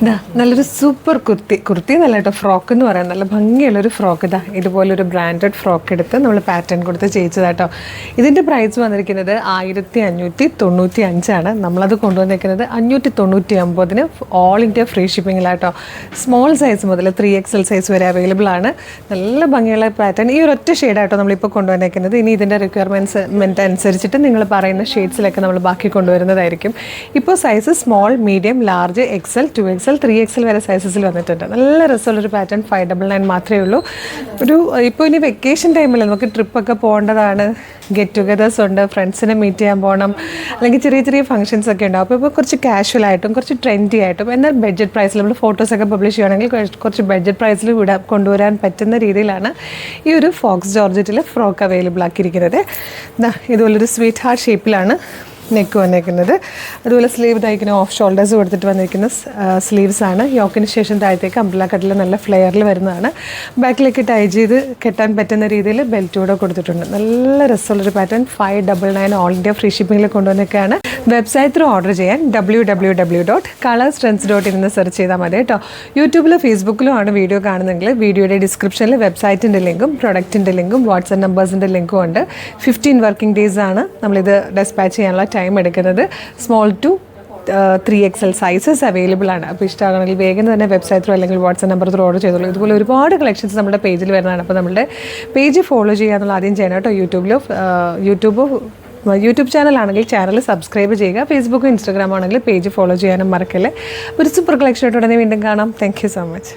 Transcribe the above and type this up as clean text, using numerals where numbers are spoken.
ഇതാ നല്ലൊരു സൂപ്പർ കുർത്തി നല്ല കേട്ടോ, ഫ്രോക്ക് എന്ന് പറയാം, നല്ല ഭംഗിയുള്ളൊരു ഫ്രോക്ക്. ഇതാ ഇതുപോലൊരു ബ്രാൻഡഡ് ഫ്രോക്ക് എടുത്ത് നമ്മൾ പാറ്റേൺ കൊടുത്ത് ചെയ്യിച്ചതാട്ടോ. ഇതിൻ്റെ പ്രൈസ് വന്നിരിക്കുന്നത് 1595 നമ്മളത് കൊണ്ടുവന്നിരിക്കുന്നത് 599 ഓൾ ഇന്ത്യ ഫ്രീ ഷിപ്പിങ്ങിലാട്ടോ. സ്മോൾ സൈസ് മുതൽ 3XL സൈസ് വരെ അവൈലബിൾ ആണ്. നല്ല ഭംഗിയുള്ള പാറ്റേൺ, ഈ ഒരൊറ്റ ഷെയ്ഡായിട്ടോ നമ്മളിപ്പോൾ കൊണ്ടുവന്നിരിക്കുന്നത്. ഇനി ഇതിൻ്റെ റിക്വയർമെൻറ്റ് അനുസരിച്ചിട്ട് നിങ്ങൾ പറയുന്ന ഷെയ്ഡ്സിലൊക്കെ നമ്മൾ ബാക്കി കൊണ്ടുവരുന്നതായിരിക്കും. ഇപ്പോൾ size small, medium, large, XL, 2XL, 3XL വരെ സൈസസിൽ വന്നിട്ടുണ്ട്. നല്ല രസമുള്ളൊരു പാറ്റേൺ. 599 മാത്രമേ ഉള്ളൂ. ഇപ്പോൾ ഇനി വെക്കേഷൻ ടൈമിൽ നമുക്ക് ട്രിപ്പൊക്കെ പോകേണ്ടതാണ്, ഗെറ്റ് ടുഗദേഴ്സ് ഉണ്ട്, ഫ്രണ്ട്സിനെ മീറ്റ് ചെയ്യാൻ പോകണം, അല്ലെങ്കിൽ ചെറിയ ചെറിയ ഫംഗ്ഷൻസ് ഒക്കെ ഉണ്ടാവും. അപ്പോൾ കുറച്ച് കാഷ്വലായിട്ടും കുറച്ച് ട്രെൻഡി ആയിട്ടും എന്നാൽ ബഡ്ജറ്റ് പ്രൈസിൽ നമ്മൾ ഫോട്ടോസൊക്കെ പബ്ലിഷ് ചെയ്യുകയാണെങ്കിൽ കുറച്ച് ബഡ്ജറ്റ് പ്രൈസിൽ കൊണ്ടുവരാൻ പറ്റുന്ന രീതിയിലാണ് ഈ ഒരു ഫോക്സ് ജോർജറ്റിൽ ഫ്രോക്ക് അവൈലബിൾ ആക്കിയിരിക്കുന്നത്. ഇതുപോലൊരു സ്വീറ്റ് ഹാർട്ട് ഷേപ്പിലാണ് നെക്ക് വന്നിരിക്കുന്നത്. അതുപോലെ സ്ലീവ് തയ്ക്കുന്ന ഓഫ് ഷോൾഡേഴ്സ് കൊടുത്തിട്ട് വന്നിരിക്കുന്ന സ്ലീവ്സ് ആണ്. യോക്കിന് ശേഷം താഴത്തേക്ക് അംബ്രല കട്ടിൽ നല്ല ഫ്ലെയറിൽ വരുന്നതാണ്. ബാക്കിലേക്ക് ടൈ ചെയ്ത് കെട്ടാൻ പറ്റുന്ന രീതിയിൽ ബെൽറ്റ് കൂടെ കൊടുത്തിട്ടുണ്ട്. നല്ല രസമുള്ളൊരു പാറ്റേൺ. 599 ഓൾ ഇന്ത്യ ഫ്രീ ഷിപ്പിങ്ങിൽ കൊണ്ടുവന്നൊക്കെയാണ്. വെബ്സൈറ്റ് ത്രൂ ഓർഡർ ചെയ്യാൻ www.colorstrends.in എന്ന് സെർച്ച് ചെയ്താൽ മതി കേട്ടോ. യൂട്യൂബിലും ഫേസ്ബുക്കിലും ആണ് വീഡിയോ കാണുന്നതെങ്കിൽ വീഡിയോയുടെ ഡിസ്ക്രിപ്ഷനിൽ വെബ്സൈറ്റിൻ്റെ ലിങ്കും പ്രൊഡക്റ്റിൻ്റെ ലിങ്കും വാട്സ്ആപ്പ് നമ്പേഴ്സിൻ്റെ ലിങ്കും ഉണ്ട്. 15 വർക്കിംഗ് ഡേയ്സ് ആണ് നമ്മളിത് ഡെസ്പാച്ച് ചെയ്യാനുള്ള ടൈം എടുക്കുന്നത്. Small to 3XL sizes available ആണ്. അപ്പോൾ ഇഷ്ടമാണെങ്കിൽ വേഗം തന്നെ വെബ്സൈറ്റ് ത്രൂ അല്ലെങ്കിൽ വാട്സ്ആപ്പ് നമ്പർ ത്രൂ ഓർഡർ ചെയ്തോളൂ. ഇതുപോലെ ഒരുപാട് കളക്ഷൻസ് നമ്മുടെ പേജിൽ വരുന്നതാണ്. അപ്പോൾ നമ്മുടെ പേജ് ഫോളോ ചെയ്യാന്നുള്ള ആദ്യം ചെയ്യണം കേട്ടോ. യൂട്യൂബ് ചാനലാണെങ്കിൽ ചാനൽ സബ്സ്ക്രൈബ് ചെയ്യുക. ഫേസ്ബുക്കും ഇൻസ്റ്റാഗ്രാം ആണെങ്കിൽ പേജ് ഫോളോ ചെയ്യാനും മറക്കല്ലേ. ഒരു സൂപ്പർ കളക്ഷനായിട്ട് ഉടനെ വീണ്ടും കാണാം. Thank you so much.